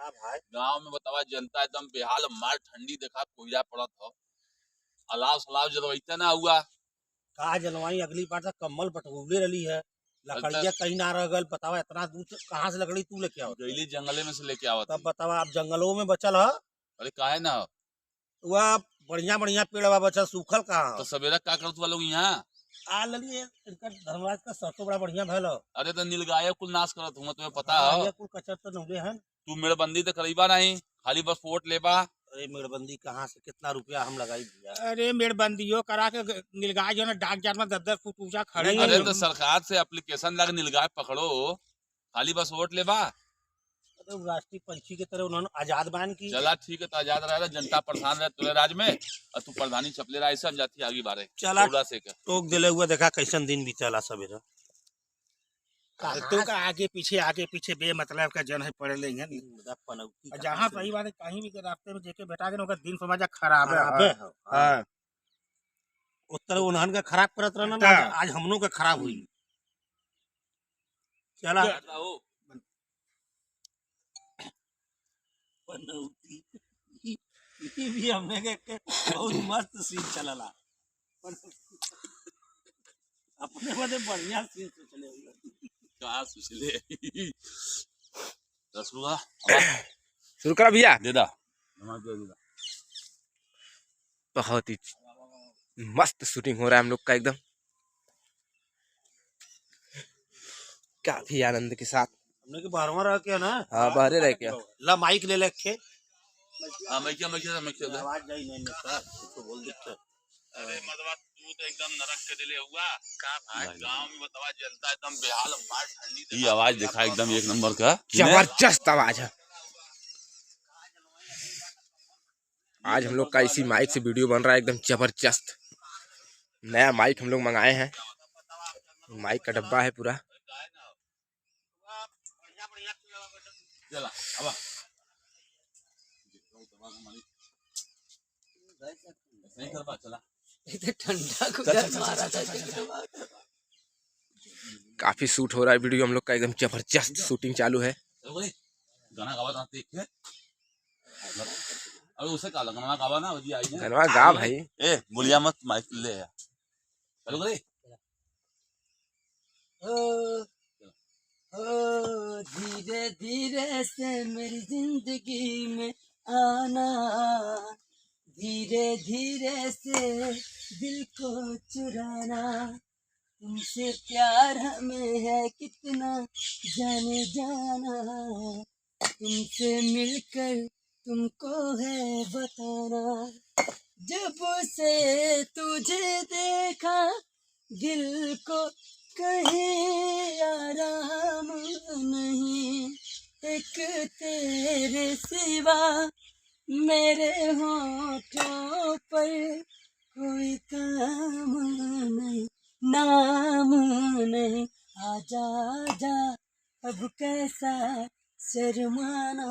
भाई गांव में बतावा जनता एकदम बेहाल, मार ठंडी देखा कोयला पड़त हो, अलाव सलाव जलवाइते ना हुआ का जलवाई अगली बार तक कम्बल बटोले रही है, लकड़िया कहीं ना रह गल। बतावा इतना दूर कहाँ से लकड़ी तू लेके आवत? गईली जंगले में से लेके आवत। तब बतावा आप जंगलों में बचल है? अरे काहे ना वह बढ़िया बढ़िया पेड़ बा बचल, सूखल कहाँ तो सवेरा का करत वालों यहाँ आ लली इनका धर्मराज का सरसों बड़ा बढ़िया भैल। अरे तो नीलगाय कुल नाश करत हूँ तुम्हें पता हाँ, है। ये कुल कचर तो नौले हैं। तू मेड़बंदी तो करीबा नहीं, खाली बस वोट लेबा। अरे मेड़बंदी कहाँ से कितना रुपया हम लगाई दिया? अरे मेड़बंदियों करा के नीलगाय जो है डाक जार में 10-10 फुट ऊंचा खड़े नहीं, अरे तो सरकार से एप्लीकेशन लगा नीलगाय पकड़ो, खाली बस वोट लेबा। तो राष्ट्रीय पंछी की तरह उन्होंने आजाद बयान की। चला ठीक है, तो आजाद रहा, जनता परेशान रहे तुरे राज में, और तू प्रधानी चपले रहा सब जाती आगे बारे चला से का टोक दिले हुआ देखा कैसन दिन भी चला सवेरा। तो का आगे पीछे बेमतलब का जन है पड़े ले हैं। जहाँ सही बात है, कहीं भी के रास्ते में जेके बैठा के ओकर दिन समझा खराब है। हां उत्तर उन्हन का खराब करत रहना ना, आज हमनों का खराब हुई। चला पनौती ये भी हमने के बहुत मस्त सीन चलला, अपने बदे बढ़िया सीन चले हुए का सुसले रसुआ शुरू करा भैया। दे दा नमाज दे दा। बहुत ही मस्त शूटिंग हो रहा है हम लोग का, एकदम काफी आनंद के साथ। हमने के बाहरवा रह के ना। हाँ बाहरे रह के ला माइक ले लेके हां मैं क्या आवाज जाई नहीं सर तो बोल देते। अरे मदवा तू तो एकदम नरक के दिले हुआ का भाई, गांव में बतावा जनता एकदम बेहाल, मार ठंडी। ये आवाज देखा एकदम एक नंबर का, जबरदस्त आवाज है। आज हम लोग का इसी माइक से वीडियो बन रहा है, एकदम जबरदस्त। नया माइक हम लोग मंगाए हैं, माइक का डब्बा है पूरा। चला अब नहीं कर पा चला ठंडा को मारा था। काफी शूट हो रहा है वीडियो हम लोग का, एकदम जबरदस्त शूटिंग चालू है। गाना गावा देख के अरे उसे का गाना गावा ना जी आई है गाना गा भाई। ए बोलिया मत, माइक ले यार। चलो करे ओ धीरे धीरे से मेरी जिंदगी में आना, धीरे धीरे से दिल को चुराना, तुमसे प्यार हमें है कितना जाने जाना, तुमसे मिलकर तुमको है बताना, जब से तुझे देखा दिल को कहीं आराम नहीं, एक तेरे सिवा मेरे होठों पर कोई काम नहीं, नाम नहीं, आजा आजा अब कैसा शर्माना।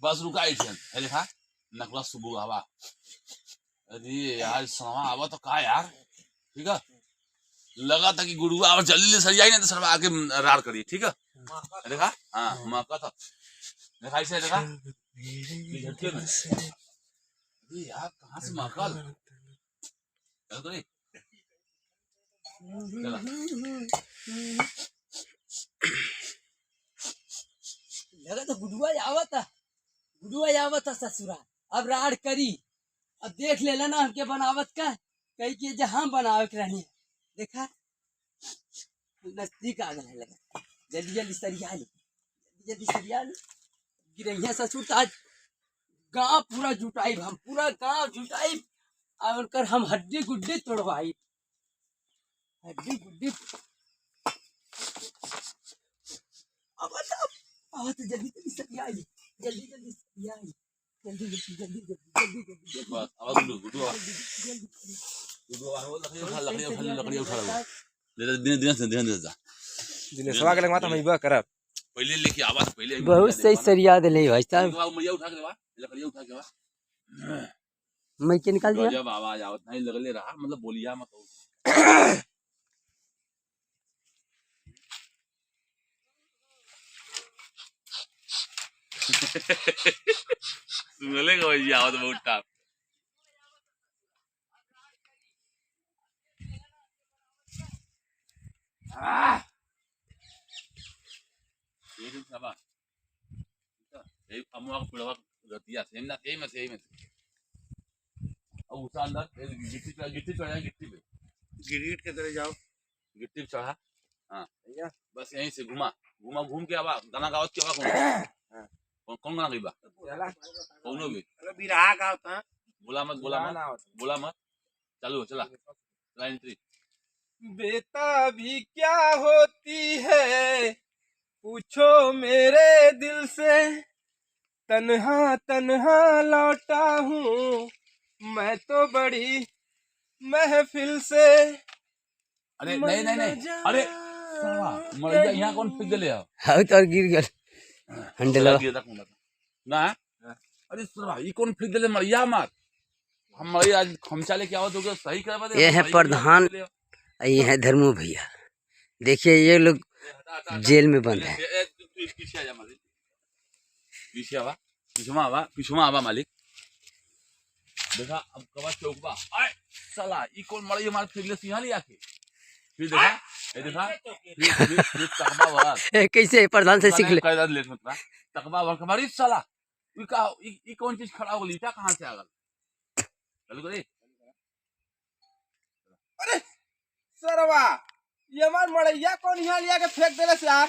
बस रुका ही है देखा नकला सुबह हवा। अरे यार समा आवा तो का यार, ठीक है लगा था कि गुरुआ और जल्दी ले सरियाई नहीं तो सरवा आके रार करी, ठीक है देखा। हाँ मौका था देखा इसे देखा झटके में। अरे यार कहाँ से महाकाल चल करे लगा तो गुडुआ आवत था ससुरा, अब राड़ करी, अब देख ले ना हमके बनावत का कही के जहाँ बनावे के रहनी देखा नजदीक आ गए। लगा जल्दी जल्दी सरिया ली, जल्दी सरिया ली। गिरैया ससुर तो आज गाँव पूरा जुटाई, हम पूरा गाँव जुटाई और उनकर हम हड्डी गुड्डी तोड़वाई, हड्डी गुड्डी। अब तो जल्दी जल्दी सरिया ली, जल्दी जल्दी सरिया ली, जल्दी जल्दी जल्दी जल्दी जल्दी जल्दी बस अब गुरुआ लकड़ी उठा लो दिनेशवा के लगवा मैं करब पहले लेके आवा, पहले बहुत सही सरिया दिले भाई साहब। मुड़िया उठा के लकड़िया उठा के मैं के निकाल दिया जब आवाज आवत नहीं लगले रहा, मतलब बोलिया मत। सुनले को जी आवत बहुत टाप ये दिन सबा ये अमुआ को पिड़वा गतिया से में अब उस अंदर गिट्टी पे गिट्टी पे गिरीट के तरह जाओ। गिट्टी पे चढ़ा हाँ बस यहीं से घूम के आवा गाना गावत के आवा कौन गाना गईबा कौनो भी बिरहा का होता है। बोला मत चालू चला लाइन 3 बेताबी क्या होती है पूछो मेरे दिल से, तन्हा तन्हा लौटा हूँ मैं तो बड़ी महफिल से। अरे नहीं अरे साला मर यहाँ कौन फेंक दिले हाँ तो गिर गया हंडला ना अरे साला ये कौन फेंक दिले मरिया मार हम मरिया आज खमचा लेके आओ तो सही करवा दे। ये है प्रधान, ये है धर्मू भैया। देखिए ये लोग जेल में बंद है। पीछे आवा मालिक देखा अब कवा चौकबा साला ई कौन मरई हमारे फिरले सिंहा लिया के फिर देखा ये देखा फिर तकबा वाला कैसे प्रधान से सीख ले कायदा लेट मतलब तकबा वाला हमारी साला ई कौन चीज खड़ा हो गई क्या कहां से आ गल चलो करे। अरे सरवा ये हमार मड़ैया कौन यहाँ लिया के फेंक देले से यार।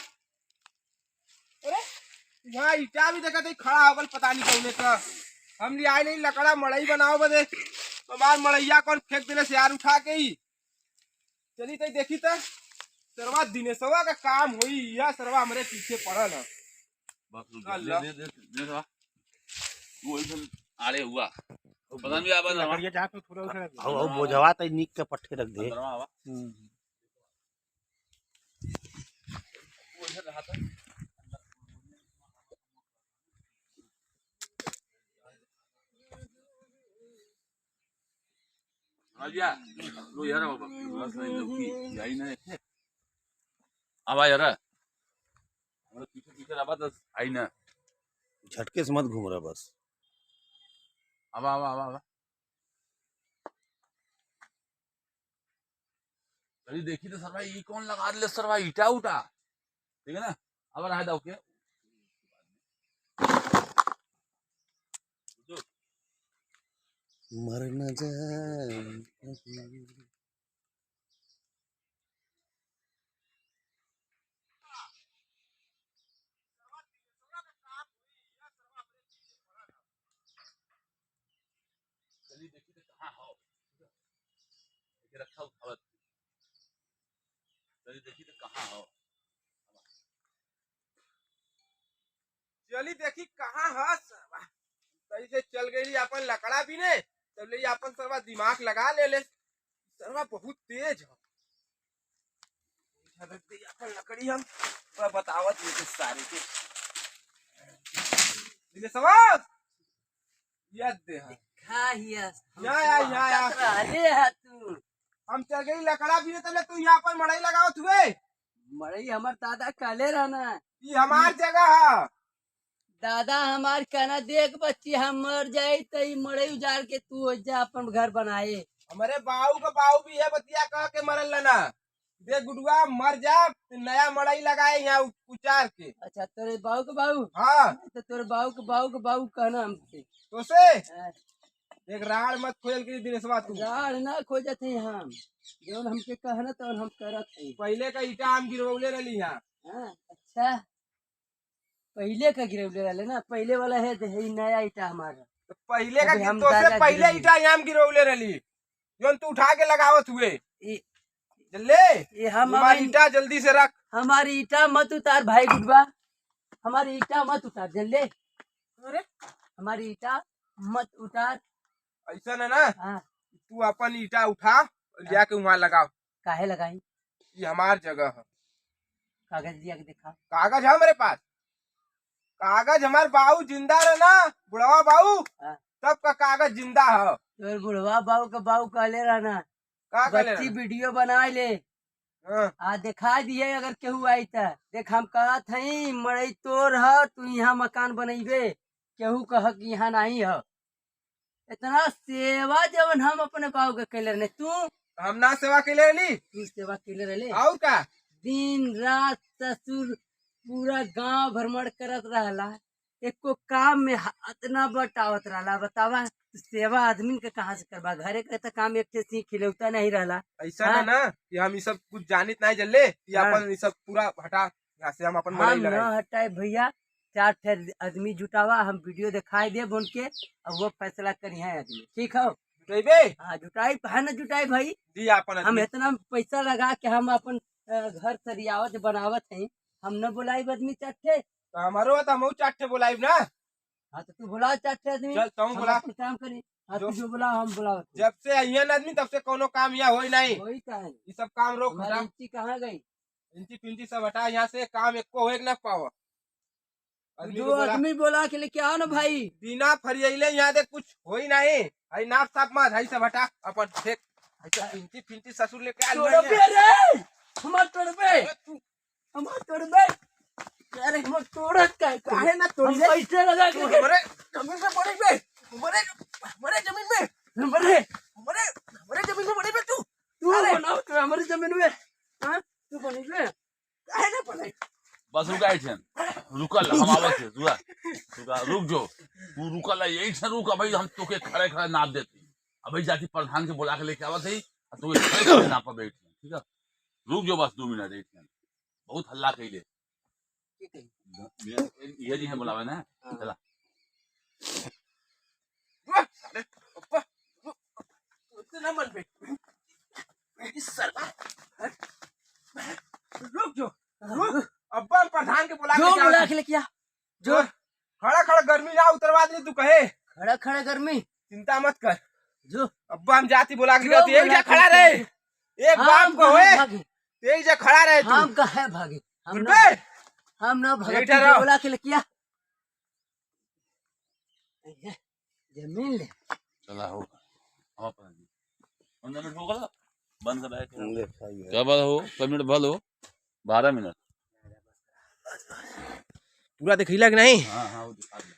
अरे यहाँ ईटा भी देखा तो खड़ा हो गल पता नहीं कौने का। हम ले आए नहीं लकड़ा मड़ई बनाओ बदे हमार मड़ैया कौन फेंक देले से यार उठा के ही। चली तो देखी तो सरवा दिनेशवा का काम हुई यह सरवा हमारे पीछे पड़ल है। दे वो एकदम आड़े हुआ पता नहीं आवा ना ये जहाँ पे थोड़ा उसे रख आओ बोझवा तो नीक के पट्टे रख दे। आवा वो इधर रहा था आजा लो यार बाबा बस नहीं लौकी यही ना है आवा यार हमारे पीछे आवा तो आई ना झटके से मत घूम रहा बस। आवा अरे देखी तो सर भाई ये कौन लगा दे सर भाई ईटा उठा ठीक है ना अब रहा था ओके मर न जाए चलिए देखी तो कहाँ हो रखा उठावत चलिए देखी तो कहाँ हो चली देखी कहाँ है सरवा। सही से चल गई अपन लकड़ा भी ने तब ले अपन सरवा दिमाग लगा ले सरवा बहुत तेज है। अपन लकड़ी हम बतावत ये तो सारे के दिनेशवा याद दे या तू हम चल गई लकड़ा भी ने तब तू यहाँ पर मड़ई लगावत हुए। मड़ई हमार दादा काले रहना ये हमार जगह है। दादा हमार कहना देख बच्ची हम मर जाये तो मड़ई उजाड़ के तू हो जा अपन घर बनाए। हमारे बाऊ का बाऊ भी है बतिया कह के मरल ना दे गुडुआ मर जा नया मड़ई लगाए यहाँ उचार के। अच्छा तेरे बाऊ के बाऊ हाँ तो तेरे बाऊ के बाऊ कहना हमसे तो से एक राड़ मत खोल के दिनेशवा तू राड़ ना खोजत है हम जो हमके कहना तो हम करत है। पहले का ईटा हम गिरवले रही यहाँ। अच्छा पहले का गिरवले रहे ना पहले वाला है नया ईटा हमारा तो पहले का हम तो से दादा पहले गिरवले। ईटा यहाँ गिरवले रही जो तू उठा के लगावत हुए ले ये हम हमारी ईटा जल्दी से रख। हमारी ईटा मत उतार भाई गुडवा हमारी ईटा मत उतार जल ले। अरे हमारी ईटा मत उतार ऐसा ना हाँ तू अपन ईटा उठा और जाके वहाँ लगाओ। काहे लगाई ये हमार जगह है। कागज दिया के देखा कागज है मेरे पास कागज हमारे बाऊ जिंदा रहे ना बुढ़वा बाऊ हाँ। तब का कागज जिंदा है। तो बुढ़वा बाऊ का बाऊ कहले रहना का कहले बच्ची वीडियो बना ले हाँ, आ दिखा दिए अगर केहू आई त देख हम कहत हई मड़ई तोर ह तू यहाँ मकान बनैबे केहू कह कि यहाँ नहीं ह इतना सेवा जवन हम अपने बाबू के कैले रहने हम ना सेवा के ले ली तू सेवा कैले रहले और का दिन रात ससुर पूरा गांव भ्रमण करत रहला एको काम में हाथ ना बटावत रहला बतावा सेवा आदमी के कहाँ से करबा घरे के तो काम एक ठे सीख खिलौता नहीं रहला ऐसा हाँ। ना कि हम ये सब कुछ जानित नहीं जल्ले कि हाँ। अपन ये सब पूरा हटा यहाँ से हम अपन हम मड़ई न लगाए हटाए भैया 4 ठे आदमी जुटावा हम वीडियो दिखाई दे बोल के और वो फैसला करी है आदमी ठीक हो जुटेबे हाँ जुटाई है ना जुटाई भाई दी अपन हम आदमी। इतना पैसा लगा के हम अपन घर सरियावत बनावत है हम न बुलाई आदमी 4 ठे तो हमारो तो हम 4 ठे बोलाइब ना हाँ तो तू बुला 4 ठे आदमी चल तुम हम बुला अपन काम करी हाँ जो- तू जो बुला हम बुलावत हैं। जब से अहियन आदमी तब से कोनो काम यहाँ होई नहीं वही का है ये सब काम रोक हमारी हटा इंची कहाँ गई इंची पिंची सब हटा यहाँ से काम एको होए ना पाओ आदमी जो को बोला आदमी बोला के लेके आओ ना भाई बिना फरियाइले यहाँ दे कुछ होई नहीं हई नाप साप मत हई सब हटा अपन फेंक हई सब पिंची पिंची ससुर लेके आल तोड़बे रे हमार तोड़बे हमार तोड़बे अरे हम तोड़त काहे ना हम पैसे लगा के हमारे जमीन में पड़ी बे हमारे जमीन में हमारे हमारे जमीन में पड़ी बे तू तू बनाओ तो हमारी जमीन में हाँ तू बनेबे काहे ना पड़ी बस रुका ऐठन रुकल हम आवत है रुक जो तू रुकल यही से रुक भाई हम तोके खड़े खड़े नाप देते अभी जाति प्रधान के बुला के लेके आवत है तू खड़े खड़े नाप बैठ ठीक है रुक जो बस 2 मिनट ऐठन बहुत हल्ला कइले ये जी है बुलावे ना चला ना मन पे इस सरवा रुक जो रुक अब्बा प्रधान के बुला जो के बुला के लेके आ जो खड़ा खड़ा गर्मी ना उतरवा दे तू कहे खड़ा खड़ा गर्मी चिंता मत कर जो अब्बा हम जाति बुला के जो कहती एक बुला जा के खड़ा रहे एक हम बाप को कहाँ होए भागे एक जा खड़ा रहे तू हम कहे भागे बे हम ना भागे बैठा तू रहो। जो बुला के लेके आ जमीन ले चला हो हम अपन 15 मिनट हो गया बंद कर क्या बात हो कई मिनट भल हो 12 मिनट पूरा दिखैला कि नहीं हाँ हाँ वो दिखा दे